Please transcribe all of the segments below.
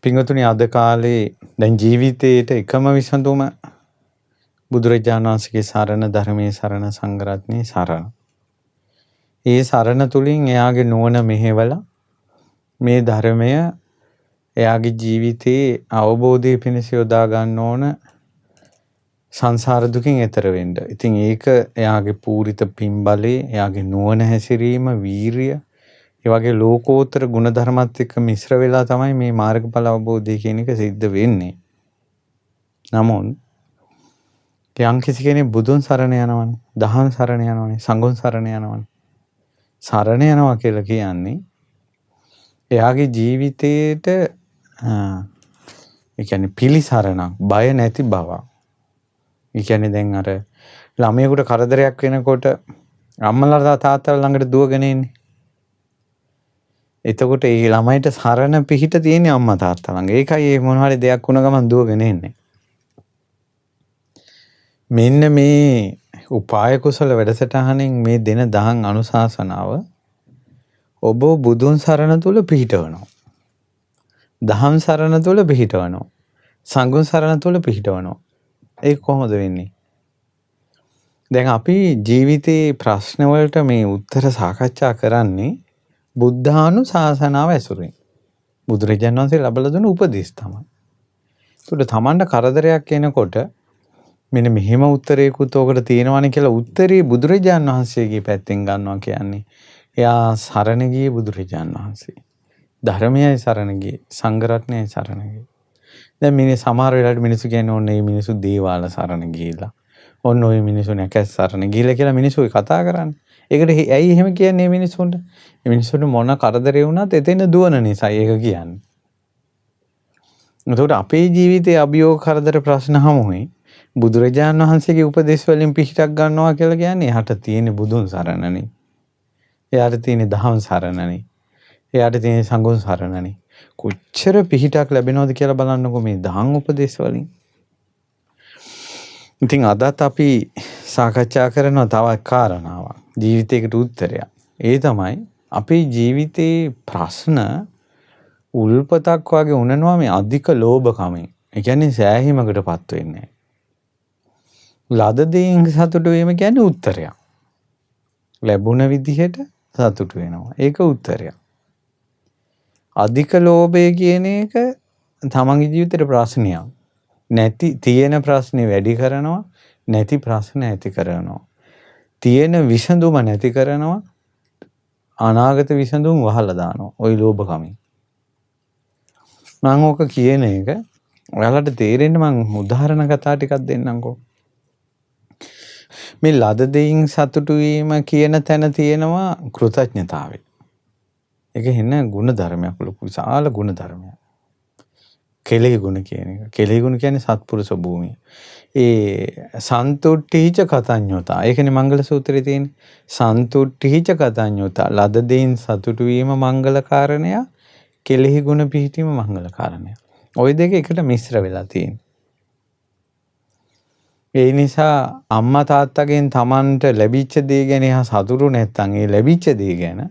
පින්වතුනි අද කාලේ දැන් ජීවිතේට එකම විසඳුම බුදුරජාණන් වහන්සේගේ සරණ ධර්මයේ සරණ සංඝරත්නයේ සරණ. ඒ සරණ තුලින් එයාගේ නුවණ මෙහෙवला මේ ධර්මය එයාගේ ජීවිතයේ අවබෝධය පිණිස යොදා ගන්න ඕන සංසාර දුකින් එතර වෙන්න. ඉතින් ඒක එයාගේ පූරිත පින්බලේ, එයාගේ නුවණ හැසිරීම, වීරිය, ඒ වගේ ලෝකෝත්තර ගුණධර්මات එක්ක මිශ්‍ර වෙලා තමයි මේ මාර්ගඵල අවබෝධය කියන එක සිද්ධ වෙන්නේ. නමුත් යම් කිසි කෙනෙක් බුදුන් සරණ යනවනේ, දහම් සරණ යනවනේ, සංඝුන් සරණ යනවනේ. සරණ යනවා කියලා කියන්නේ එයාගේ ජීවිතේට ඒ කියන්නේ පිළිසරණක්, බය නැති බවක්. ඒ කියන්නේ දැන් අර ළමයෙකුට කරදරයක් වෙනකොට අම්මලා තාත්තලා ළඟට දුවගෙන එන්නේ. එතකොට ඒ ළමයිට සරණ පිහිට තියෙන්නේ අම්මා තාත්තා ළඟ. ඒකයි මේ මොන හරි දෙයක් වුණ ගමන් දුවගෙන එන්නේ. මෙන්න මේ උපාය කුසල වැඩසටහනෙන් මේ දෙන දහම් අනුශාසනාව ඔබ බුදුන් සරණ තුල පිහිටවනවා. දහම් සරණ තුල පිහිටවනවා. සංඝුන් සරණ තුල පිහිටවනවා. ඒක කොහොමද වෙන්නේ? දැන් අපි ජීවිතේ ප්‍රශ්න වලට මේ උත්තර සාකච්ඡා කරන්නේ බුද්ධානුශාසනාව ඇසුරින්. බුදුරජාණන් වහන්සේ ලැබලා දුන්න උපදෙස් තමයි. ඒකට තමන්ට කරදරයක් එනකොට මෙන්න මෙහෙම උත්තරයකුත් ඔකට තියෙනවනේ කියලා උත්තරේ බුදුරජාණන් වහන්සේගේ පැත්තෙන් ගන්නවා කියන්නේ එයා සරණ ගියේ බුදුරජාණන් වහන්සේ. ධර්මයයි සරණ ගියේ, සංඝ රත්නයයි සරණ ගියේ. දැන් මේ සමහර වෙලාවට මිනිස්සු කියන්නේ ඕන්නේ මේ මිනිස්සු දේවාල සරණ ගිහිලා. ඔන්න ඔය මිනිස්සු නැකස් සරණ ගිහිලා කියලා මිනිස්සු කතා කරන්නේ. ඒකට ඇයි එහෙම කියන්නේ මිනිස්සුන්ට? මේ මිනිස්සුන්ට මොන කරදරේ වුණත් එතෙන් දුවන නිසා ඒක කියන්නේ. එතකොට අපේ ජීවිතයේ අභියෝග කරදර ප්‍රශ්න හමුවේ බුදුරජාණන් වහන්සේගේ උපදේශ වලින් පිහිටක් ගන්නවා කියලා කියන්නේ එහාට තියෙන බුදුන් සරණනේ. එයාට තියෙන දහම් සරණනේ. එයාට තියෙන සංඝුන් සරණනේ. කොච්චර පිහිටක් ලැබෙනවද කියලා බලන්නකෝ මේ දහම් උපදේශ වලින්. ඉතින් අදත් අපි සාකච්ඡා කරන තව කාරණාවක්. ජීවිතයකට උත්තරයක්. ඒ තමයි අපේ ජීවිතේ ප්‍රශ්න උල්පතක් වගේ උනනවා මේ අධික ලෝභකමෙන්. ඒ කියන්නේ සෑහීමකටපත් වෙන්නේ. ලද දෙයින් සතුටු වීම කියන්නේ උත්තරයක්. ලැබුණ විදිහට සතුටු වෙනවා. ඒක උත්තරයක්. අධික ලෝභය කියන එක තමන්ගේ ජීවිතේට ප්‍රශ්නයක්. නැති තියෙන ප්‍රශ්නේ වැඩි කරනවා, නැති ප්‍රශ්න ඇති කරනවා. තියෙන විසඳුම නැති කරනවා, අනාගත විසඳුම් වහලා දානවා. ওই ලෝභකමින්. මම ඕක කියන එක ඔයාලට තේරෙන්න මම උදාහරණ කතා ටිකක් දෙන්නම්කෝ. මේ ලද දෙයින් සතුටු වීම කියන තැන තියෙනවා කෘතඥතාවය. ඒක හින්න ගුණ ධර්මයක්, ලොකු විශාල ගුණ ධර්මයක්. කෙලෙහි ගුණ කියන එක. කෙලෙහි ගුණ කියන්නේ සත්පුරුෂ භූමිය. ඒ සන්තුට්ඨිච කතඤ්ඤෝතා. ඒකනේ මංගල සූත්‍රයේ තියෙන්නේ. සන්තුට්ඨිච කතඤ්ඤෝතා. ලද දෙයින් සතුටු වීම මංගල කාරණය, කෙලෙහි ගුණ පිහිටීම මංගල කාරණය. ওই දෙක එකට මිශ්‍ර වෙලා තියෙනවා. ඒ නිසා අම්මා තාත්තගෙන් Tamanට ලැබිච්ච දේ ගැන එහා සතුටු නැත්නම් ඒ ලැබිච්ච දේ ගැන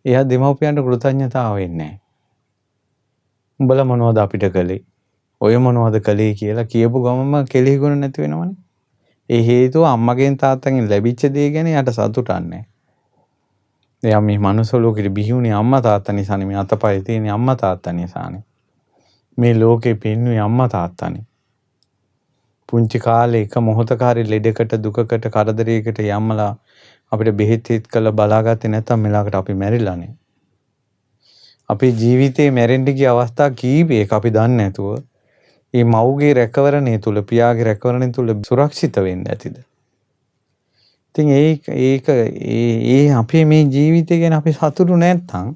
එයා දෙමව්පියන්ට කෘතඥතාව වෙන්නේ නැහැ. උඹලා මොනවද අපිට කළේ? ඔය මොනවද කළේ කියලා කියපු ගමම කෙලෙහි ගුණ නැති වෙනවනේ. ඒ හේතුව අම්මගෙන් තාත්තගෙන් ලැබිච්ච දේ ගැන යාට සතුටක් නැහැ. එයා මේ මනුස්ස ලෝකෙට බිහි වුණේ අම්මා තාත්තා නිසානේ. මේ අතපය තියෙන්නේ අම්මා තාත්තා නිසානේ. මේ ලෝකේ පින්නුවේ අම්මා තාත්තානේ. පුංචි කාලේ එක මොහොතකාරී ලෙඩකට, දුකකට, කරදරයකට යම්මලා අපිට බෙහෙත් හිත් කළ බලාගත්තේ නැත්නම් මෙලාකට අපි මැරිලානේ. අපේ ජීවිතේ මැරෙන්න ගිය අවස්ථා කීපයක අපි දන්නේ නැතුව මේ මව්ගේ රැකවරණය තුල, පියාගේ රැකවරණය තුල සුරක්ෂිත වෙන්න ඇතිද? ඉතින් ඒ අපේ මේ ජීවිතය ගැන අපි සතුටු නැත්නම්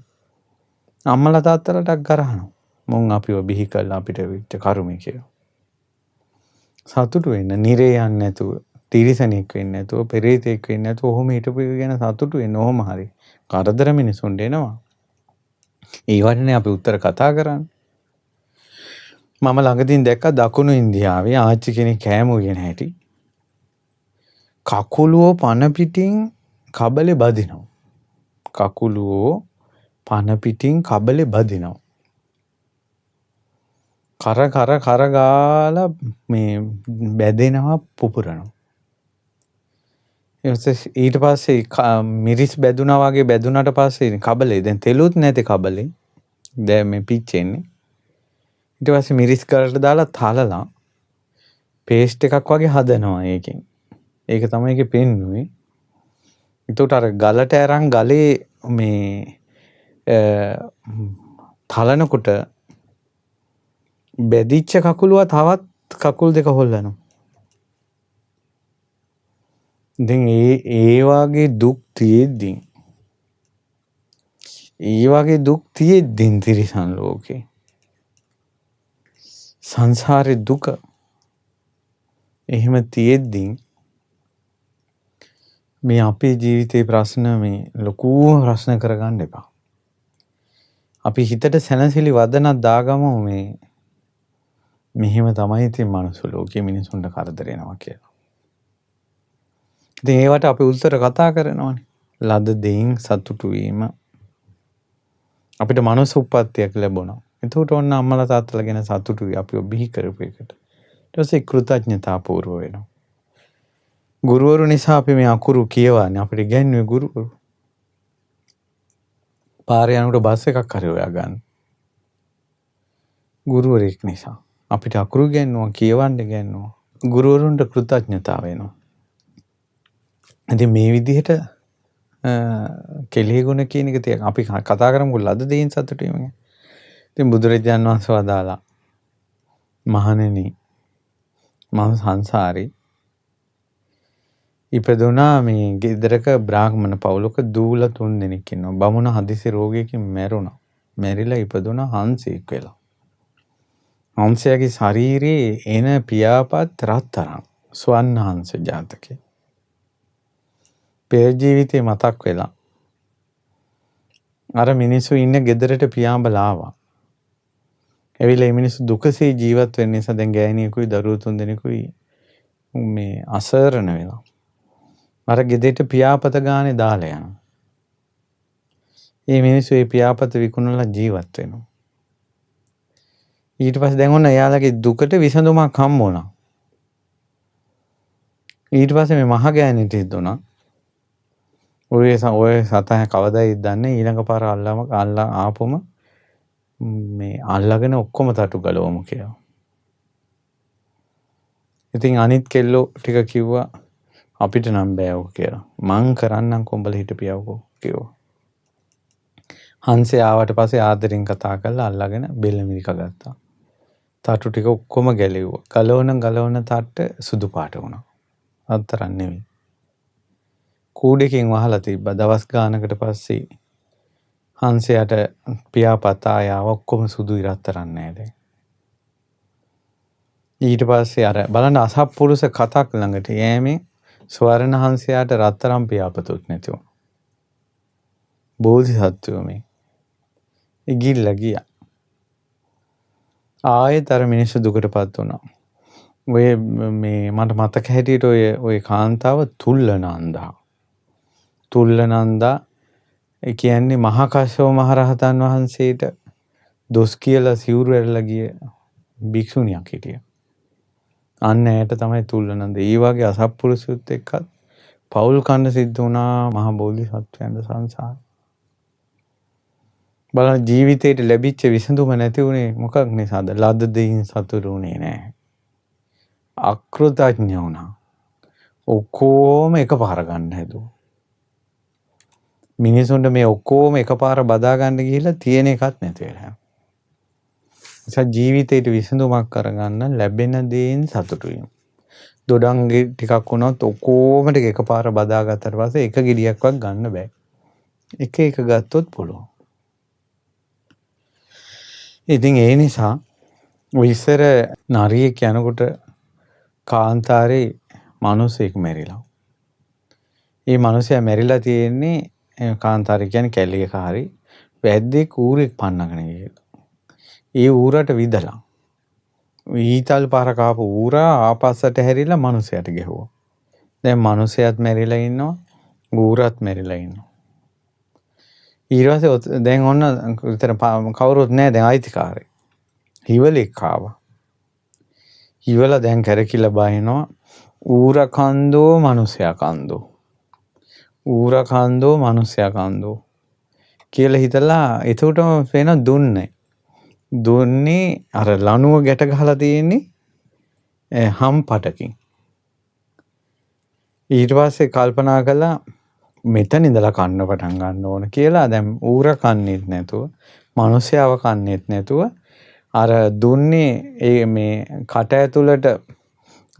අම්මලා තාත්තලාට ගරහනවා. මොන් අපිව බිහි කළා අපිට වෙච්ච කර්මය කියලා. සතුටු වෙන්න, නිරේ යන්නේ නැතුව, තිරිසනෙක් වෙන්නේ නැතුව, පෙරේතෙක් වෙන්නේ නැතුව ඔහොම හිටපු එක ගැන සතුටු වෙන්න ඕම හරි. කරදර මිනිසුන්ට එනවා. ඒ වටනේ අපි උත්තර කතා කරන්නේ. මම ළඟදීන් දැක්ක දකුණු ඉන්දියාවේ ආච්චි කෙනෙක් කෑම උයන හැටි. කකුලුව පන පිටින් කබලේ බදිනවා. කකුලුව පන පිටින් කබලේ බදිනවා. කර ගාලා මේ බැදෙනවා පුපුරනවා. ඊට පස්සේ මිරිස් බැදුනා වගේ බැදුනට පස්සේ කබලේ දැන් තෙලුත් නැති කබලේ දැන් මේ පිච්චෙන්නේ. ඊට පස්සේ මිරිස් කරට දාලා තලලා පේස්ට් එකක් වගේ හදනවා ඒකෙන්. ඒක තමයි ඒකේ පෙන්නුවේ. එතකොට අර ගලට අරන් ගලේ මේ තලනකොට බැදිච්ච කකුලුව තවත් කකුල් දෙක හොල්ලනවා. දැන් ඒ වගේ දුක් තියෙද්දී තිරිසන් ලෝකේ සංසාරේ දුක එහෙම තියෙද්දී මේ අපේ ජීවිතේ ප්‍රශ්න මේ ලොකු ප්‍රශ්න කරගන්න එපා. අපි හිතට සැනසෙලි වදනක් දාගමු මේ මෙහෙම තමයි ඉතින් මනුස්ස ලෝකයේ මිනිසුන්ට කරදර එනවා කියලා. ඉතින් ඒවට අපි උත්තර කතා කරනවානේ. ලද දෙයින් සතුටු වීම අපිට මනුස්ස උප්පත්තියක් ලැබුණා. එතකොට ඔන්න අම්මලා තාත්තලා ගැන සතුටුයි අපිව බිහි කරපු එකට. ඊට පස්සේ කෘතඥතාපූර්ව වෙනවා. ගුරුවරු නිසා අපි මේ අකුරු කියවන්නේ අපිට ඉගැන්වුවේ ගුරුවරු. පාරේ යනකොට බස් එකක් හරි හොයා ගන්න. ගුරුවරයෙක් නිසා අපිට අකුරු ඉගැන්වුවා කියවන්න ඉගැන්වුවා. ගුරුවරුන්ට කෘතඥතාව වෙනවා. ඉතින් මේ විදිහට කෙලෙහි ගුණ කියන එක තිය අපි කතා කරමු ලද දෙයින් සතුටු වීම ගැන. ඉතින් බුදුරජාණන් වහන්සේ වදාලා මහණෙනි මම සංසාරේ ඉපදුනා මේ ගෙදරක බ්‍රාහ්මණ පවුලක දූල 3 දෙනෙක් ඉන්නවා. බමුණ හදිසි රෝගයකින් මැරුණා. මැරිලා ඉපදුනා හංසෙක් වෙලා. හංසයාගේ ශරීරයේ එන පියාපත් රත්තරන් ස්වර්ණ හංස ජාතකේ. පෙර ජීවිතේ මතක් වෙලා අර මිනිස්සු ඉන්න ගෙදරට පියාඹලා ආවා. එවිලා මේ මිනිස්සු දුකසේ ජීවත් වෙන්න නිසා දැන් ගෑණියෙකුයි දරුවෝ 3 දෙනෙකුයි මේ අසරණ වෙලා. අර ගෙදරට පියාපත ගානේ දාලා යනවා. මේ මිනිස්සු මේ පියාපත විකුණලා ජීවත් වෙනවා. ඊට පස්සේ දැන් ඔන්න එයාලගේ දුකට විසඳුමක් හම්බ වුණා. ඊට පස්සේ මේ මහ ගෑණිට හිතුණා ඔය සතහ කවදායි දන්නේ ඊළඟ පාර අල්ලා ආපුම මේ අල්ලගෙන ඔක්කොම තටු ගලවමු කියලා. ඉතින් අනිත් කෙල්ලෝ ටික කිව්වා අපිට නම් බෑව කියලා. මං කරන්නම් කොඹල හිටපියවකෝ කිව්වා. හංසයා ආවට පස්සේ ආදරෙන් කතා කරලා අල්ලගෙන බෙල්ල මිරික ගත්තා. තටු ටික ඔක්කොම ගැලෙව්වා. ගලවන තට්ට සුදු පාට වුණා. අතරක් නෙවෙයි. කූඩේකින් වහලා තිබ්බා. දවස් ගානකට පස්සේ හංසයාට පියාපත ආයා ඔක්කොම සුදුයි රත්තරන් නෑ දැන්. ඊට පස්සේ අර බලන්න අසත්පුරුෂ කතක් ළඟට යෑමේ ස්වර්ණ හංසයාට රත්තරන් පියාපතුත් නැති වුණා. බෝධිසත්වෝ මේ ඉගිල්ලා ගියා. ආයෙත් අර මිනිස්සු දුකටපත් වුණා. ඔය මේ මට මතක හැටියට ඔය කාන්තාව තුල්ලනන්දා. තුල්ලනන්දා ඒ කියන්නේ මහා කස්සප මහරහතන් වහන්සේට දොස් කියලා සිවුරු ඇරලා ගිය භික්ෂුණියක් හිටියා. අන්න ඇයට තමයි තුල්ලනන්ද. ඒ වගේ අසත්පුරුෂයොත් එක්කත් පෞල් කන්න සිද්ධ වුණා මහ බෝධිසත්වයන්ට සංසාරේ. බලන්න ජීවිතේට ලැබිච්ච විසඳුම නැති වුණේ මොකක් නිසාද? ලද දෙයින් සතුටු වුණේ නැහැ. අකෘතඥ වුණා. ඔක්කොම එකපාර ගන්න හැදුවා. මිනිසුන්ට මේ ඔක්කොම එකපාර බදා ගන්න ගිහිල්ලා තියෙන එකක් නැති වෙලා. නිසා ජීවිතේට විසඳුමක් කරගන්න ලැබෙන දේෙන් සතුටු වීම. දොඩංගේ ටිකක් වුණත් ඔක්කොම ටික එකපාර බදා ගත්තට පස්සේ එක ගෙඩියක්වත් ගන්න බෑ. එක එක ගත්තොත් පුළුවන්. ඉතින් ඒ නිසා ඔය ඉස්සර නරියෙක් යනකොට කාන්තාරේ මිනිසෙක් මැරිලා. ඒ මිනිසයා මැරිලා තියෙන්නේ කාන්තාරේ කියන්නේ කැලියක හරි වැද්දෙක් ඌරෙක් පන්නගෙන ගිහලා. ඒ ඌරට විදලා. ඊතල් පාර කාපු ඌරා ආපස්සට හැරිලා මිනිසයාට ගැහුවා. දැන් මිනිසයාත් මැරිලා ඉන්නවා ඌරත් මැරිලා ඉන්නවා. ඊට පස්සේ දැන් ඔන්න විතර කවුරුත් නැහැ දැන් අයිතිකාරයි. හිවලෙක් ආවා. හිවලා දැන් කැරකිලා බහිනවා. ඌර කන්දෝ මිනිසයා කන්දෝ. ඌර කන්දෝ මිනිසයා කන්දෝ කියලා හිතලා එතකොටම වෙන දුන්නේ අර ලණුව ගැට ගහලා තියෙන්නේ හම්පටකින්. ඊට පස්සේ කල්පනා කළා මෙතන ඉඳලා කන්න පටන් ගන්න ඕන කියලා. දැන් ඌර කන්නේත් නැතුව මිනිසයාව කන්නේත් නැතුව අර දුන්නේ මේ කට ඇතුළට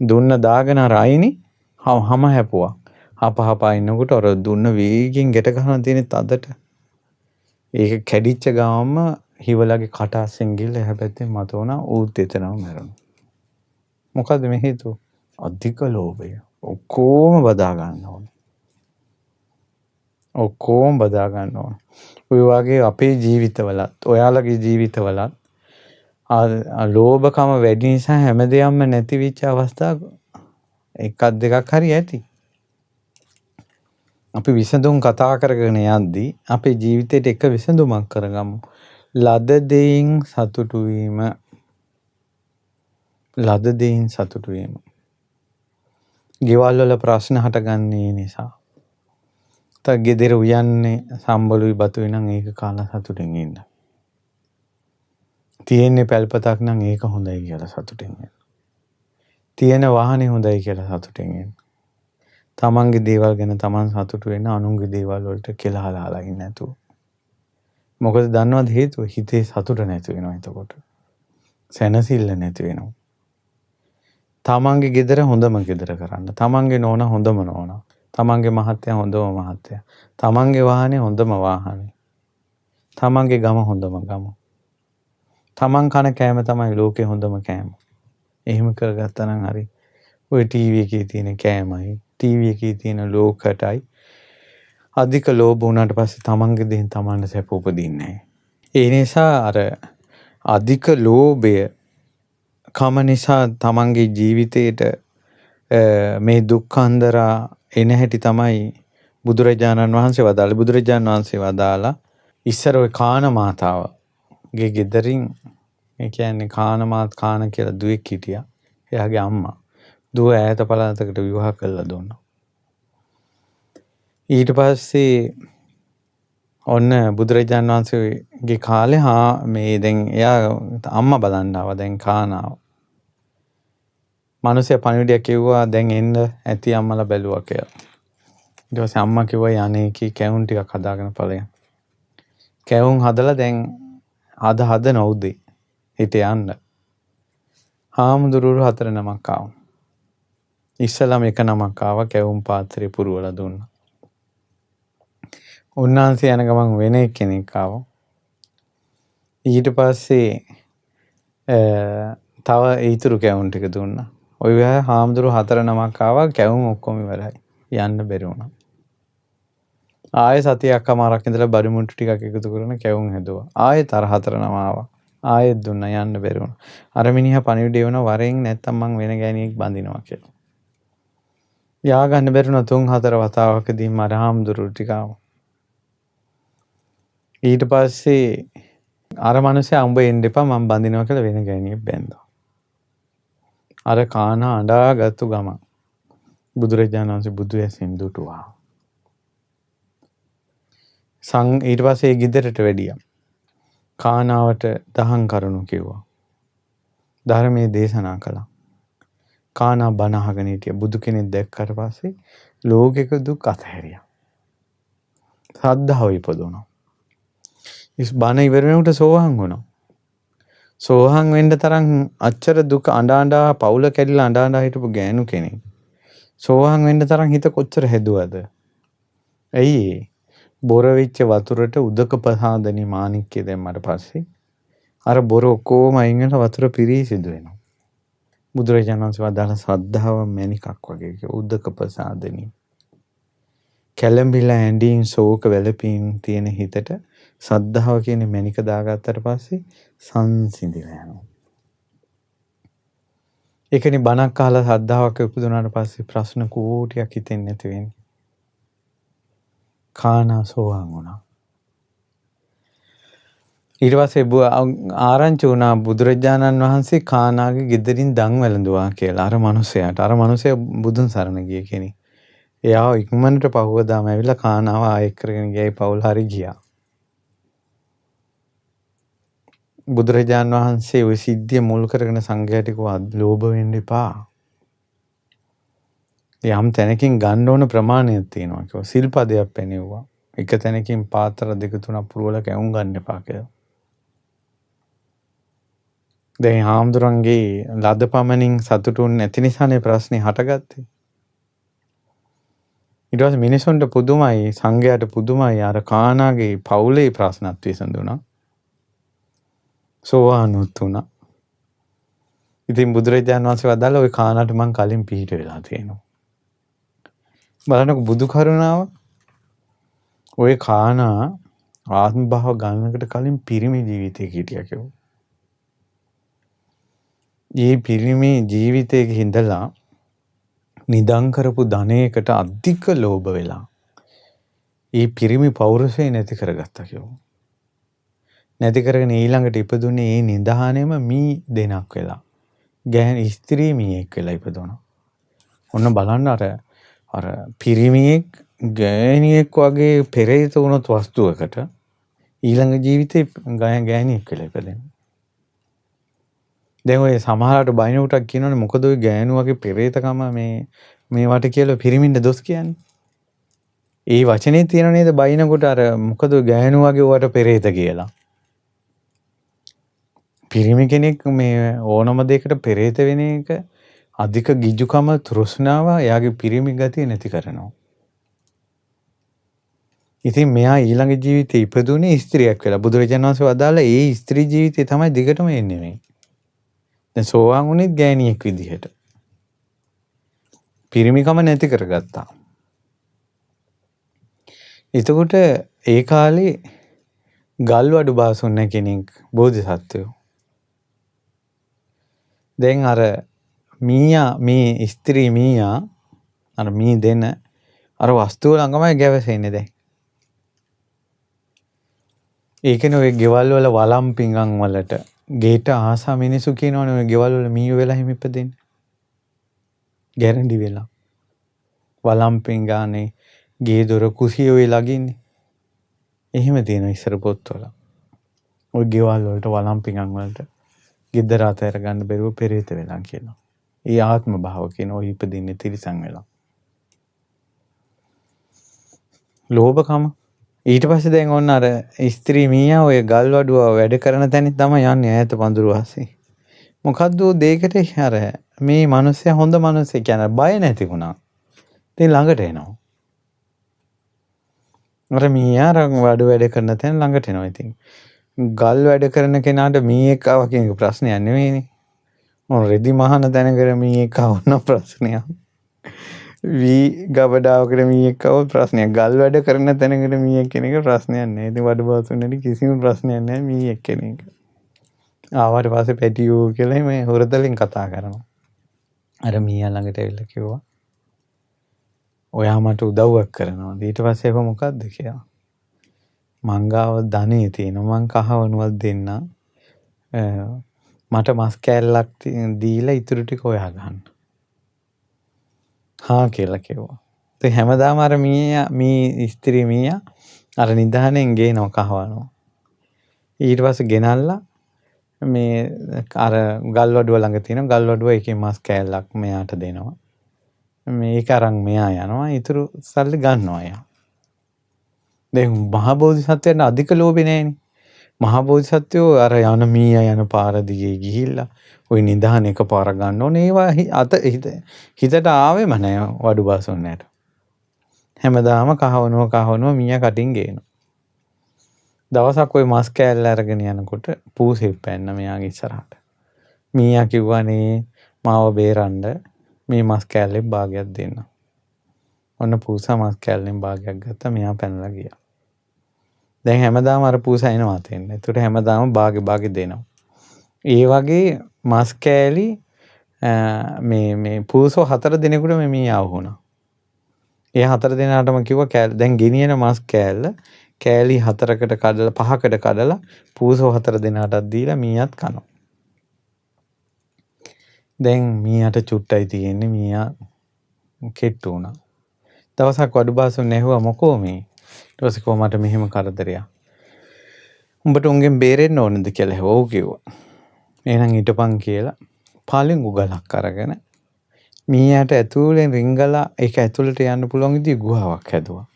දුන්න දාගෙන අර අයිනි හැම හැපුවා. හපහපා ඉන්නකොට අර දුන්න වේගෙන් ගැට ගහන තියෙන තදට ඒක කැඩිච්ච ගාම හිවලගේ කට අස්සෙන් ගිහලා එහා පැත්තෙන් මත වුණා. ඌත් එතනම මැරුණා. මොකද මේ හේතුව? අධික ලෝභය. ඔක්කොම බදා ගන්න ඕන. ඔක්කොම බදා ගන්න ඕන. ඔය වගේ අපේ ජීවිතවලත් ඔයාලගේ ජීවිතවලත් ලෝභකම වැඩි නිසා හැමදේම නැති වෙච්ච අවස්ථා එකක් දෙකක් හරි ඇති. අපි විසඳුම් කතා කරගෙන යද්දී අපේ ජීවිතේට එක විසඳුමක් කරගමු. ලද දෙයින් සතුටු වීම. ලද දෙයින් සතුටු වීම. ගෙවල් වල ප්‍රශ්න හටගන්නේ නිසා. ගෙදර උයන්නේ සම්බලුයි බතුයි නම් ඒක කාලා සතුටින් ඉන්න. තියෙන්නේ පැල්පතක් නම් ඒක හොඳයි කියලා සතුටින් ඉන්න. තියෙන වාහනේ හොඳයි කියලා සතුටින් ඉන්න. තමන්ගේ දේවල් ගැන තමන් සතුටු වෙන අනුන්ගේ දේවල් වලට කෙලහලාලා ඉන්නේ නැතුව. මොකද දන්නවද හේතුව? හිතේ සතුට නැති වෙනවා එතකොට. සැනසෙල්ල නැති වෙනවා. තමන්ගේ ගෙදර හොඳම ගෙදර කරන්න. තමන්ගේ නෝනා හොඳම නෝනා. තමන්ගේ මහත්තයා හොඳම මහත්තයා. තමන්ගේ වාහනේ හොඳම වාහනේ. තමන්ගේ ගම හොඳම ගම. තමන් කන කෑම තමයි ලෝකේ හොඳම කෑම. එහෙම කරගත්තා නම් හරි. ඔය ටීවී එකේ තියෙන කෑමයි, ටීවී එකේ තියෙන ලෝකයටයි අධික ලෝභ වුණාට පස්සේ තමන්ගේ දෙයින් තමන්ට සැප උපදින්නේ නැහැ. ඒ නිසා අර අධික ලෝභය කම නිසා තමන්ගේ ජීවිතේට මේ දුක්ඛන්දරා එන හැටි තමයි බුදුරජාණන් වහන්සේ වදාළේ. බුදුරජාණන් වහන්සේ වදාලා ඉස්සර ඔය කාන මාතාවගේ ගෙදරින් ඒ කියන්නේ කාන කියලා දුවෙක් හිටියා. එයාගේ අම්මා දුව ඈත පළාතකට විවාහ කරලා දුන්නා. ඊට පස්සේ ඔන්න බුදුරජාණන් වහන්සේගේ කාලේ මේ දැන් එයා අම්මා බලන්න ආවා. දැන් කානාව. මිනිස්සු පණිවිඩයක් කිව්වා දැන් එන්න ඇති අම්මලා බැලුවා කියලා. ඊට පස්සේ අම්මා කිව්වා යන්නේ කී කැවුම් ටිකක් හදාගෙන ඵලයන්. කැවුම් හදලා දැන් හදන උදේ හිට යන්න. හාමුදුරුවෝ 4 නමක් ආවා. ඉස්සලම එක නමක් ආවා කැවුම් පාත්‍රේ පුරවලා දුන්නා. උන්වහන්සේ යන ගමන් වෙන කෙනෙක් ආවා. ඊට පස්සේ තව ඊතුරු කැවුම් ටික දුන්නා. ඔය හාමුදුරුවෝ 4 නමක් ආවා කැවුම් ඔක්කොම ඉවරයි. යන්න බැරි වුණා. ආයෙ සතියක් අමාරක් ඉඳලා බඩු මුට්ටු ටිකක් එකතු කරගෙන කැවුම් හැදුවා. ආයෙත් අර 4 නම ආවා. ආයෙත් දුන්නා යන්න බැරි වුණා. අර මිනිහා පණිවිඩය වෙන වරෙන් නැත්තම් මං වෙන ගෑණියෙක් බඳිනවා කියලා. යා ගන්න බැරි වුණා 3-4 වතාවකදී මර හාමුදුරුවෝ ටික ආවා. ඊට පස්සේ අර මිනිහා උඹ එන්න එපා මං බඳිනවා කියලා වෙන ගෑණියෙක් බැන්දා. අර කානා අඬාගත්තු ගම බුදුරජාණන් වහන්සේ බුදු ඇසින් දුටුවා. ඊට පස්සේ ගෙදරට වැඩියා. කානාවට දහම් කරුණු කිව්වා. ධර්මයේ දේශනා කළා. කානා බණ අහගෙන හිටියා. බුදු කෙනෙක් දැක්කට පස්සේ ලෝකික දුක් අතහැරියා. ශ්‍රද්ධාව ඉපදුණා. බණ ඉවර වෙනකොට සෝවාන් වුණා. සෝවාන් වෙන්න තරම් අච්චර දුක අඬා පවුල කැඩිලා අඬා හිටපු ගෑනු කෙනෙක්. සෝවාන් වෙන්න තරම් හිත කොච්චර හැදුවද? ඇයි බොර වෙච්ච වතුරට උදක ප්‍රසාදනි මාණික්කය දැම්මට පස්සේ අර බොර ඔක්කොම අයින් වෙලා වතුර පිරිසිදු වෙනවා. බුදුරජාණන් වහන්සේ වදාළ ශ්‍රද්ධාව මැණිකක් වගේ උදක ප්‍රසාදනි. කැළඹිලා ඇඬීම් ශෝක වැළපීම් තියෙන හිතට ශ්‍රද්ධාව කියන මැණික දාගත්තට පස්සේ සංසිඳිලා යනවා. ඒකනේ බණක් අහලා ශ්‍රද්ධාවක් උපදුනාට පස්සේ ප්‍රශ්න කෝටියක් හිතෙන්නේ නැති වෙන්නේ. කානා සෝවාන් වුණා. ඊට පස්සේ ආරංචි වුණා බුදුරජාණන් වහන්සේ කානාගේ ගෙදරින් දන් වැළඳුවා කියලා අර මිනිසයාට. අර මිනිසයා බුදුන් සරණ ගිය කෙනෙක්. එයාව ඉක්මනට පහුවදාම ඇවිල්ලා කානාව ආයෙ කරගෙන ගියයි පවුල් හරි ගියා. බුදුරජාණන් වහන්සේ ওই සිද්ධිය මුල් කරගෙන සංඝයාට කිව්වා ලෝභ වෙන්න එපා. යම් තැනකින් ගන්න ඕන ප්‍රමාණයක් තියෙනවා කිව්වා. සිල්පදයක් පැනෙව්වා. එක තැනකින් පාත්‍ර දෙක තුනක් පුරවලා කැවුම් ගන්න එපා කියලා. දැන් හාමුදුරන්ගේ ලද පමණින් සතුටුන් නැති නිසානේ ප්‍රශ්නේ හටගත්තේ. ඊට පස්සේ මිනිසුන්ට පුදුමයි සංඝයාට පුදුමයි අර කානාගේ පවුලේ ප්‍රශ්නත් විසඳුණා. සෝවාන්ුත් වුණා. ඉතින් බුදුරජාණන් වහන්සේ වදාළ ওই කානාට මං කලින් පිහිට වෙලා තියෙනවා. බලන්නකො බුදු කරුණාව. ওই කානා ආත්ම භාව ගන්නකට කලින් පිරිමි ජීවිතයක හිටියා කිව්වා. මේ පිරිමි ජීවිතයක හිඳලා නිදන් කරපු ධනයකට අධික ලෝභ වෙලා මේ පිරිමි පෞරුෂය නැති කරගත්තා කිව්වා. නැති කරගෙන ඊළඟට ඉපදුනේ මේ නිදහනෙම මී දෙනක් වෙලා. ගැහණි ස්ත්‍රී මීයක් වෙලා ඉපදුණා. ඔන්න බලන්න අර පිරිමියෙක් ගෑණියෙක් වගේ පෙරේත වුණොත් වස්තුවකට ඊළඟ ජීවිතේ ගෑණියෙක් වෙලා ඉපදෙනවා. දැන් ඔය සමහරකට බයිනෝටක් කියනවනේ මොකද ඔය ගෑනු වගේ පෙරේතකම මේවට කියලා පිරිමින්ට දොස් කියන්නේ. ඒ වචනේ තියෙන නේද බයිනකොට අර මොකද ඔය ගෑනු වගේ වට පෙරේත කියලා. පිරිමි කෙනෙක් මේ ඕනම දෙයකට පෙරේත වෙන එක අධික ගිජුකම තෘෂ්ණාව එයාගේ පිරිමි ගතිය නැති කරනවා. ඉතින් මෙයා ඊළඟ ජීවිතේ ඉපදුනේ ස්ත්‍රියක් වෙලා. බුදුරජාණන් වහන්සේ වදාළ ඒ ස්ත්‍රී ජීවිතේ තමයි දිගටම එන්නේ මේ. දැන් සෝවාන් වුණෙත් ගෑණියෙක් විදිහට. පිරිමිකම නැති කරගත්තා. එතකොට ඒ කාලේ ගල්වඩු බාසුන්න කෙනෙක් බෝධිසත්වයෝ. දැන් අර මීයා මේ ස්ත්‍රී මීයා අර මී දෙන අර වස්තුව ළඟමයි ගැවසෙන්නේ දැන්. ඒකනේ ඔය ගෙවල් වල වළම් පිඟන් වලට ගේට ආසා මිනිසු කියනවනේ ඔය ගෙවල් වල මීයෝ වෙලා හිම ඉපදෙන්නේ. ගැරන්ටි වෙලා. වළම් පිඟානේ ගේ දොර කුසිය ඔය ළඟින්නේ. එහෙම තියෙන ඉස්සර පොත්වල. ඔය ගෙවල් වලට වළම් පිඟන් වලට ගෙදර අතහැර ගන්න බැරුව පෙරේත වෙලා කියනවා. ඒ ආත්ම භාව කියන ඔය ඉපදින්නේ තිරිසන් වෙලා. ලෝභකම ඊට පස්සේ දැන් ඔන්න අර ස්ත්‍රී මීයා ඔය ගල්වඩුව වැඩ කරන තැනින් තමයි යන්නේ ඈත පඳුරු ආසේ. මොකද්ද දෙයකට අර මේ මිනිස්සයා හොඳ මිනිස්සෙක් කියන බය නැති වුණා. ඉතින් ළඟට එනවා. අර මීයා වඩු වැඩ කරන තැන ළඟට එනවා ඉතින්. ගල් වැඩ කරන කෙනාට මීයක් ආවා කියන එක ප්‍රශ්නයක් නෙවෙයිනේ. මොන රෙදි මහන තැනකට මීයක් ආවන ප්‍රශ්නයක්. වී ගබඩාවකට මීයක් ආව ප්‍රශ්නයක්. ගල් වැඩ කරන තැනකට මීයක් කියන එක ප්‍රශ්නයක් නෑ. ඉතින් වඩු බාසුන්නේදී කිසිම ප්‍රශ්නයක් නෑ මීයක් කියන එක. ආවට පස්සේ පැටියෝ කියලා මේ හොරතලින් කතා කරනවා. අර මීයා ළඟට ඇවිල්ලා කිව්වා ඔයා මට උදව්වක් කරනවා. ඊට පස්සේ ඒක මොකද්ද කියලා. මංගාව ධනෙ තියෙනවා. මං කහවණුවක් දෙන්න. මට මස් කෑල්ලක් දීලා ඉතුරු ටික ඔයා ගන්න. හා කියලා කිව්වා. ඉතින් හැමදාම අර මේ ස්ත්‍රී මීයා අර නිදානෙන් ගේනවා කහවණුව. ඊට පස්සේ ගෙනල්ලා මේ අර ගල්වඩුව ළඟ තියෙන ගල්වඩුව එකේ මස් කෑල්ලක් මෙයාට දෙනවා. මේක අරන් මෙයා යනවා. ඊටු සල්ලි ගන්නවා එයා. දැන් මහා බෝධිසත්වයන්ට අධික ලෝභේ නෑනේ. මහා බෝධිසත්වයෝ අර යන මීයා යන පාර දිගේ ගිහිල්ලා ওই නිදාන එකපාර ගන්න ඕනේ. ඒවා හිතට ආවෙම නෑ වඩු බාසොන්නට. හැමදාම කහවණුව මීයා කටින් ගේනවා. දවසක් ওই මස් කෑල්ල අරගෙන යනකොට පූසෙක් පැන්න මෙයාගේ ඉස්සරහට. මීයා කිව්වනේ මාව බේරන්න මේ මස් කෑල්ලේ භාගයක් දෙන්න. ඔන්න පූසා මස් කෑල්ලෙන් භාගයක් ගත්තා. මෙයා පැනලා ගියා. දැන් හැමදාම අර පූසා එනවා තෙන්න. ඒකට හැමදාම භාගෙ දෙනවා. ඒ වගේ මස් කෑලි මේ පූසෝ 4 දිනකට මේ මීයා වුණා. ඒ 4 දිනාටම කිව්වා දැන් ගෙනියන මස් කෑල්ල කෑලි 4කට කඩලා 5කට කඩලා පූසෝ 4 දෙනාටත් දීලා මීයාත් කනවා. දැන් මීයාට චුට්ටයි තියෙන්නේ. මීයා කෙට්ටු වුණා. දවසක් වඩු බාසුන් ඇහුවා මොකෝ මේ? ඊට පස්සේ කොහොම මට මෙහෙම කරදරයක්. උඹට උන්ගෙන් බේරෙන්න ඕනද කියලා ඇහුවා. ඔව් කිව්වා. එහෙනම් හිටපන් කියලා පළඟු ගලක් අරගෙන මීයාට ඇතුලෙන් රිංගලා ඒක ඇතුළට යන්න පුළුවන් විදිහේ ගුහාවක් හැදුවා.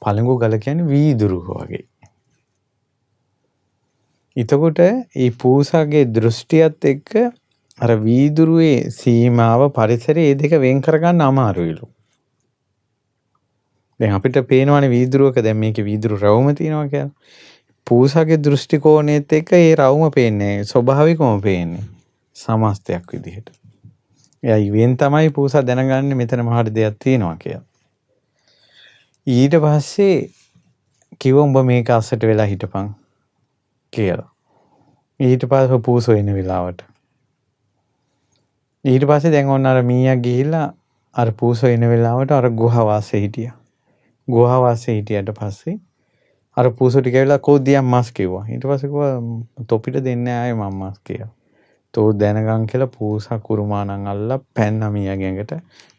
පළඟු ගල කියන්නේ වීදුරු වගේ. එතකොට මේ පූසාගේ දෘෂ්ටියත් එක්ක අර වීදුරුවේ සීමාව පරිසරයේ මේ දෙක වෙන් කරගන්න අමාරුයිලු. දැන් අපිට පේනවනේ වීදුරුවක දැන් මේකේ වීදුරු රවුම තියෙනවා කියලා. පූසාගේ දෘෂ්ටි කෝණයත් එක්ක ඒ රවුම පේන්නේ ස්වභාවිකවම පේන්නේ සමස්තයක් විදිහට. එයා ඉවෙන් තමයි පූසා දැනගන්නේ මෙතන මහට දෙයක් තියෙනවා කියලා. ඊට පස්සේ කිව්වා උඹ මේක අස්සට වෙලා හිටපන් කියලා. ඊට පස්සේ පූසෝ එන වෙලාවට. ඊට පස්සේ දැන් ඔන්න අර මීයා ගිහිල්ලා අර පූසෝ එන වෙලාවට අර ගුහා වාසයේ හිටියා. ගුහා වාසයේ හිටියට පස්සේ අර පූසෝ ටික ඇවිල්ලා කෝදියක් මස් කිව්වා. ඊට පස්සේ කිව්වා තොපිට දෙන්නේ ආයේ මම මස් කියලා. තෝ දැනගන් කියලා පූසා කුරුමානම් අල්ලලා පැන්න මීයා ගැඟට.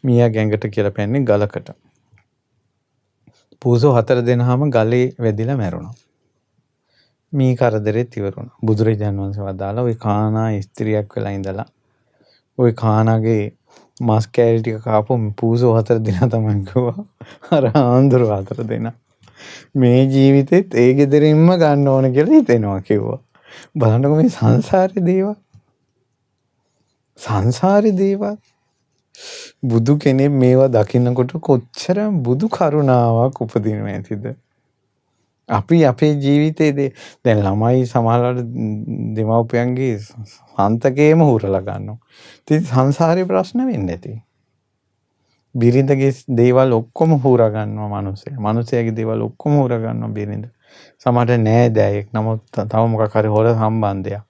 මීයා ගැඟට කියලා පැන්නේ ගලකට. පූසෝ 4 දෙනාම ගලේ වැදිලා මැරුණා. මී කරදරෙත් ඉවරුණා. බුදුරජාණන් වහන්සේ වදාලා ওই කානා ස්ත්‍රියක් වෙලා ඉඳලා ওই කානාගේ මස් කෑලි ටික කාපු පූසෝ 4 දෙනා තමයි කිව්වා. අර ආන්දර 4 දෙනා. මේ ජීවිතෙත් ඒ ගෙදරින්ම ගන්න ඕන කියලා හිතෙනවා කිව්වා. බලන්නකො මේ සංසාරේ දේවල්. සංසාරේ දේවල්. බුදු කෙනෙක් මේවා දකින්නකොට කොච්චර බුදු කරුණාවක් උපදිනව ඇතිද? අපි අපේ ජීවිතේ දැන් ළමයි සමහරවල් දෙමව්පියන්ගේ සන්තකේම හුරලා ගන්නවා. ඉතින් සංසාරේ ප්‍රශ්න වෙන්නේ නැති. බිරිඳගේ දේවල් ඔක්කොම හුරා ගන්නවා මිනිස්සයා. මිනිසයාගේ දේවල් ඔක්කොම හුරා ගන්නවා බිරිඳ. සමහරට නෑ දැයෙක්. නමුත් තව මොකක් හරි හොර සම්බන්ධයක්.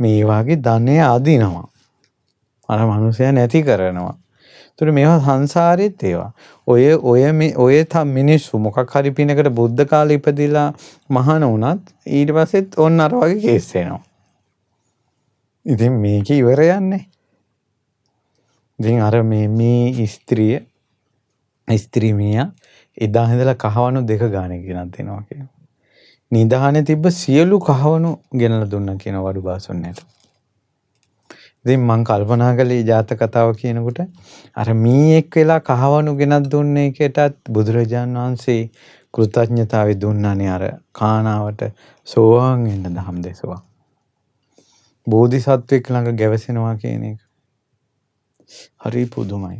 මේ වගේ ධනෙ අදිනවා. අර මිනිසයා නැති කරනවා. ඒතර මේවා සංසාරෙත් ඒවා. ඔය මිනිස්සු මොකක් හරි පිනකට බුද්ධ කාලේ ඉපදිලා මහාන වුණත් ඊට පස්සෙත් ඔන්න අර වගේ කේස් එනවා. ඉතින් මේක ඉවර යන්නේ. ඉතින් අර මේ ස්ත්‍රී මියා එදා ඉඳලා කහවණු 2 ගානේ ගෙනත් දෙනවා කියනවා. නිදානේ තිබ්බ සියලු කහවණු ගෙනලා දුන්නා කියන වඩු බාසොන්නට. ඉතින් මං කල්පනා කළේ ජාතක කතාව කියනකොට අර මීයක් වෙලා කහවණු ගෙනත් දුන්න එකටත් බුදුරජාන් වහන්සේ කෘතඥතාවය දුන්නානේ අර කානාවට සෝවාන් වෙන්න දහම් දෙසුවා. බෝධිසත්වෙක් ළඟ ගැවසෙනවා කියන එක හරි පුදුමයි.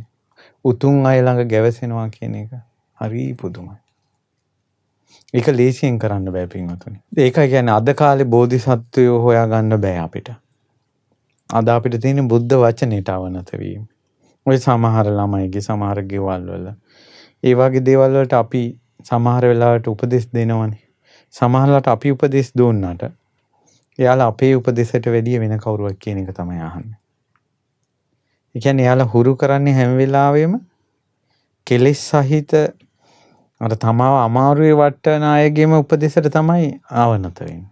උතුම් අය ළඟ ගැවසෙනවා කියන එක හරි පුදුමයි. ඒක ලේසියෙන් කරන්න බෑ පින්වතුනි. ඒකයි කියන්නේ අද කාලේ බෝධිසත්වයෝ හොයාගන්න බෑ අපිට. අද අපිට තියෙන බුද්ධ වචනේට අවනත වීම. ඔය සමහර ළමයිගේ සමහර ගෙවල් වල ඒ වගේ දේවල් වලට අපි සමහර වෙලාවට උපදෙස් දෙනවනේ. සමහරලාට අපි උපදෙස් දුන්නාට එයාලා අපේ උපදෙසට වැඩිය වෙන කවුරුවක් කියන එක තමයි අහන්නේ. ඒ කියන්නේ එයාලා හුරු කරන්නේ හැම වෙලාවෙම කෙලෙස් සහිත අර තමාව අමාරුවේ වටන අයගේම උපදෙසට තමයි ආවනත වෙන්නේ.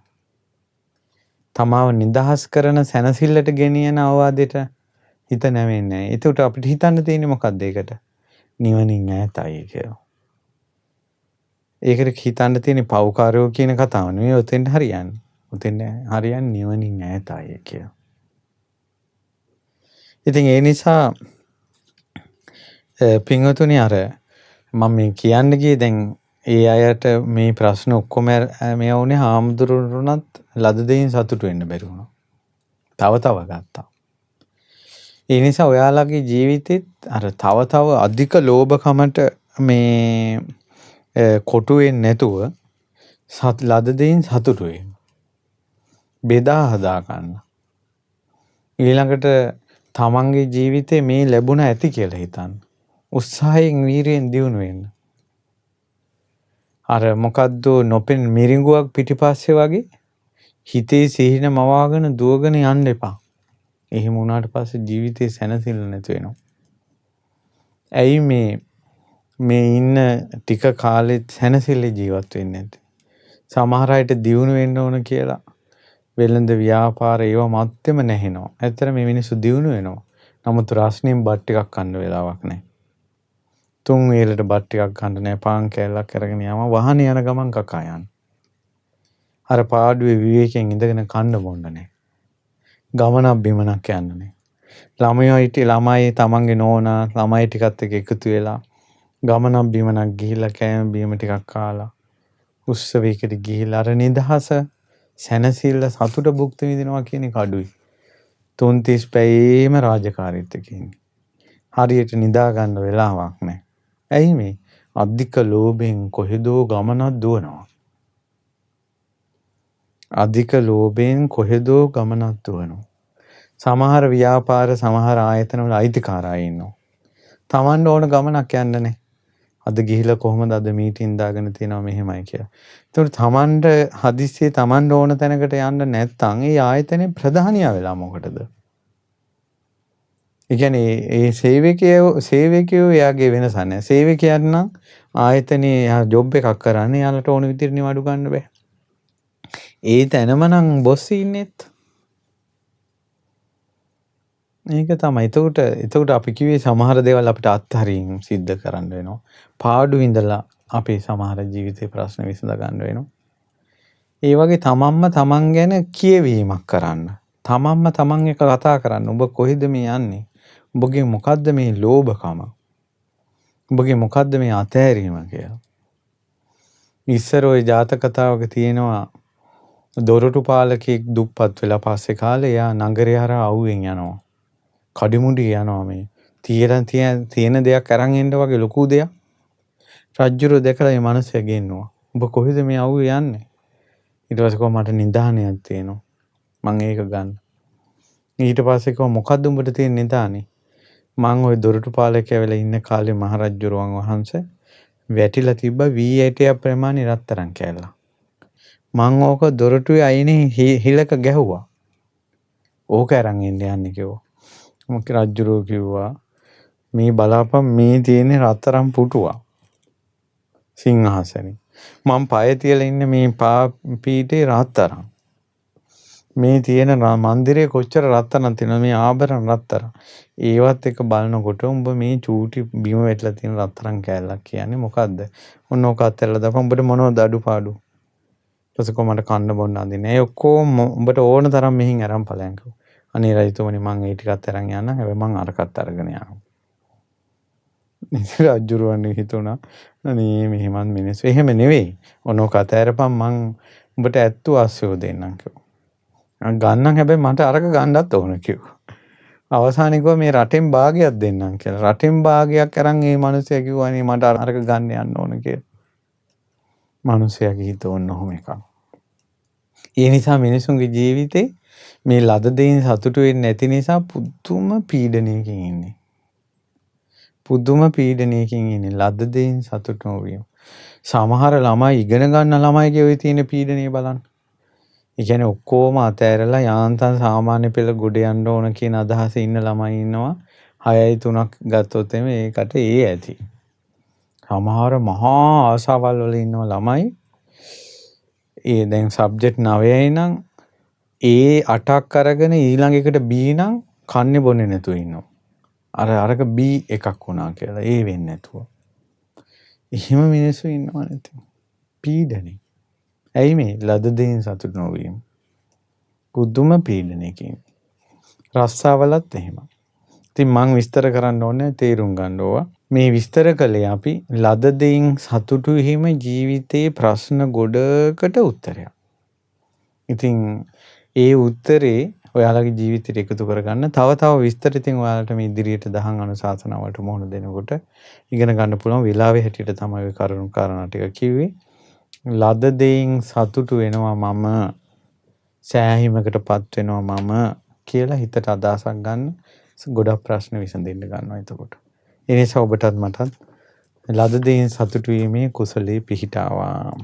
තමාව නිදහස් කරන සැනසෙල්ලට ගෙනියන අවවාදයට හිත නැවෙන්නේ නැහැ. ඒකට අපිට හිතන්න තියෙන්නේ මොකක්ද ඒකට? නිවනින් ඈතයි කියලා. ඒකට හිතන්න තියෙන්නේ පෞකාරයෝ කියන කතාව නෙවෙයි ඔතෙන් හරියන්නේ. ඔතෙන් හරියන්නේ නිවනින් ඈතයි කියලා. ඉතින් ඒ නිසා පින්වතුනි අර මම මේ කියන්න ගියේ දැන් ඒ අයට මේ ප්‍රශ්න ඔක්කොම මේ වුණේ හාමුදුරුවන්ට ලද දෙයින් සතුටු වෙන්න බැරි වුණා. තව ගත්තා. ඒ නිසා ඔයාලගේ ජීවිතෙත් අර තව අධික ලෝභකමට මේ කොටු වෙන්නේ නැතුව ලද දෙයින් සතුටු වෙන්න. බෙදා හදා ගන්න. ඊළඟට තමන්ගේ ජීවිතේ මේ ලැබුණ ඇති කියලා හිතන්න. උත්සාහයෙන් වීරියෙන් දියුණු වෙන්න. අර මොකද්ද නොපෙන මිරිඟුවක් පිටිපස්සේ වගේ හිතේ සිහින මවාගෙන දුවගෙන යන්න එපා. එහෙම වුණාට පස්සේ ජීවිතේ සැනසෙල්ල නැති වෙනවා. ඇයි මේ ඉන්න ටික කාලෙත් සැනසෙල්ල ජීවත් වෙන්නේ නැත්තේ? සමහර අයට දියුණු වෙන්න ඕන කියලා වෙළඳ ව්‍යාපාර ඒවා මත්තෙම නැහෙනවා. ඇත්තට මේ මිනිස්සු දියුණු වෙනවා. නමුත් රස්නියෙන් බත් ටිකක් කන්න වෙලාවක් නැහැ. 3 වේලට බත් ටිකක් ගන්න නැහැ. පාන් කෑල්ලක් අරගෙන යම වාහනේ යන ගමන් කකා යන්න. අර පාඩුවේ විවේකයෙන් ඉඳගෙන කන්න බොන්න නැහැ. ගමනක් බිමනක් යන්න නැහැ. ළමයි තමන්ගේ නෝනා ළමයි ටිකත් එක්ක එකතු වෙලා ගමනක් බිමනක් ගිහිල්ලා කෑම බීම ටිකක් කාලා උත්සවයකට ගිහිල්ලා අර නිදහස සැනසෙල්ල සතුට භුක්ති විඳිනවා කියන එක අඩුයි. 3:30 පැයේම රාජකාරීත් එක්ක ඉන්නේ. හරියට නිදා ගන්න වෙලාවක් නැහැ. ඇයි මේ? අධික ලෝභයෙන් කොහෙදෝ ගමනක් දුවනවා. අධික ලෝභයෙන් කොහෙදෝ ගමනක් දුවනවා. සමහර ව්‍යාපාර සමහර ආයතනවල අයිතිකාරය ඉන්නවා. Tamanට ඕන ගමනක් යන්න නැහැ. අද ගිහිලා කොහොමද අද මීටින් දාගෙන තියෙනවා මෙහෙමයි කියලා. ඒතකොට Tamanට හදිස්සියේ Tamanට ඕන තැනකට යන්න නැත්නම් ඒ ආයතනයේ ප්‍රධානියා වෙලා මොකටද? ඒ කියන්නේ ඒ සේවකයෝ එයාගේ වෙනස නැහැ. සේවකයන් නම් ආයතනයේ එයා ජොබ් එකක් කරන්නේ යාලට ඕන විදිහට නිවාඩු ගන්න බෑ. ඒ තැනම නම් බොස් ඉන්නෙත්. ඒක තමයි. එතකොට අපි කිව්වේ සමහර දේවල් අපිට අත්හරින්න සිද්ධ කරන්න වෙනවා. පාඩු ඉඳලා අපේ සමහර ජීවිතේ ප්‍රශ්න විසඳ ගන්න වෙනවා. ඒ වගේ තමන් ගැන කියවීමක් කරන්න. තමන්ම තමන් එක කතා කරන්න. ඔබ කොහෙද මේ යන්නේ? ඔබගේ මොකද්ද මේ ලෝභකම? ඔබගේ මොකද්ද මේ අතෑරීම කියලා. ඉස්සර ওই ජාතක කතාවක තියෙනවා දොරටු පාලකෙක් දුප්පත් වෙලා පස්සේ කාලේ එයා නගරේ හරහා අවුවෙන් යනවා. කඩිමුඩි යනවා මේ. තියෙන දෙයක් අරන් එන්න වගේ ලොකු දෙයක්. රජුරෝ දැකලා මේ මිනිස්සයා ගෙන්නවා. ඔබ කොහෙද මේ අවුවේ යන්නේ? ඊට පස්සේ කොහොම මට නිදානයක් තියෙනවා. මං ඒක ගන්න. ඊට පස්සේ කොහොම මොකද්ද උඹට තියෙන නිදානේ? මං ওই දොරටු පාලකයා වෙලා ඉන්න කාලේ මහරජුරුවන් වහන්සේ වැටිලා තිබ්බ V80 ප්‍රමාණි රත්තරන් කෑල්ල. මං ඕක දොරටුවේ අයිනේ හිලක ගැහුවා. ඕක අරන් යන්නේ කිව්වා. මොකද රජුරෝ කිව්වා මේ බලාපන් මේ තියෙන රත්තරන් පුටුවා. සිංහාසනේ. මං පය තියලා ඉන්නේ මේ පීඨේ රත්තරන්. මේ තියෙන මන්දිරේ කොච්චර රත්තරන් තියෙනවද මේ ආභරණ රත්තරන්. ඒවත් එක බලනකොට උඹ මේ චූටි බිම වැටලා තියෙන රත්තරන් කෑල්ලක් කියන්නේ මොකද්ද? ඔන්න ඕක අතහැරලා දාපන් උඹට මොනවද අඩුපාඩු? ඊට පස්සේ කොහමද කන්න බොන්න අඳින්නේ? ඒ ඔක්කොම උඹට ඕන තරම් මෙහින් අරන් ඵලයන් කිව්වා. අනේ රජතුමනි මං ඒ ටිකත් අරන් යන්න. හැබැයි මං අරකට අරගෙන යනවා. රජුරවන්නේ හිතුණා අනේ මෙහෙමත් මිනිස්සු. එහෙම නෙවෙයි. ඔන්න ඕක අතහැරපන් මං උඹට ඇත්තු ආස්සෝ දෙන්නම් කිව්වා. ගන්නම් හැබැයි මට අරක ගන්නත් ඕන කිව්වා. අවසානයේ කිව්වා මේ රටෙන් භාගයක් දෙන්නම් කියලා. රටෙන් භාගයක් අරන් මේ මිනිස්සයා කිව්වා නේ මට අරක ගන්න යන්න ඕන කියලා. මිනිස්සයාගේ හිත ඕන ඔහොම එකක්. ඒ නිසා මිනිසුන්ගේ ජීවිතේ මේ ලද දෙයින් සතුටු වෙන්නේ නැති නිසා පුදුම පීඩනයකින් ඉන්නේ. පුදුම පීඩනයකින් ඉන්නේ. ලද දෙයින් සතුටු නොවීම. සමහර ළමයි ඉගෙන ගන්න ළමයිගේ ওই තියෙන පීඩනය බලන්න. ඒ කියන්නේ ඔක්කොම අතෑරලා යාන්තම් සාමාන්‍ය පෙළ ගොඩ යන්න ඕන කියන අදහසේ ඉන්න ළමයි ඉන්නවා. 6යි 3ක් ගත්තොත් ඒකට ඇති. සමහර මහා ආසාවල් වල ඉන්න ළමයි ඒ දැන් සබ්ජෙක්ට් 9යි නම් ඒ 8ක් අරගෙන ඊළඟ එකට B නම් කන්නේ බොන්නේ නැතුව ඉන්නවා. අරක B එකක් වුණා කියලා ඒ වෙන්නේ නැතුව. එහෙම මිනිස්සු ඉන්නවා නේද? පීඩනේ. ඇයි මේ ලද දෙයින් සතුටු නොවීම? පුදුම පීඩනයකින්. රස්සාවලත් එහෙම. ඉතින් මං විස්තර කරන්න ඕනේ තේරුම් ගන්න ඕවා. මේ විස්තර කළේ අපි ලද දෙයින් සතුටු වීම ජීවිතේ ප්‍රශ්න ගොඩකට උත්තරයක්. ඉතින් ඒ උත්තරේ ඔයාලගේ ජීවිතයට එකතු කරගන්න තව විස්තර ඉතින් ඔයාලට මේ ඉදිරියට දහම් අනුශාසනාවට මුහුණ දෙනකොට ඉගෙන ගන්න පුළුවන් වෙලාවේ හැටියට තමයි ඔය කරුණු කාරණා ටික කිව්වේ. ලද දෙයින් සතුටු වෙනවා මම සෑහීමකටපත් වෙනවා මම කියලා හිතට අදහසක් ගන්න ගොඩක් ප්‍රශ්න විසඳෙන්න ගන්නවා එතකොට. ඒ නිසා ඔබටත් මටත් ලද දෙයින් සතුටු වීමේ කුසලයේ පිහිටාවා.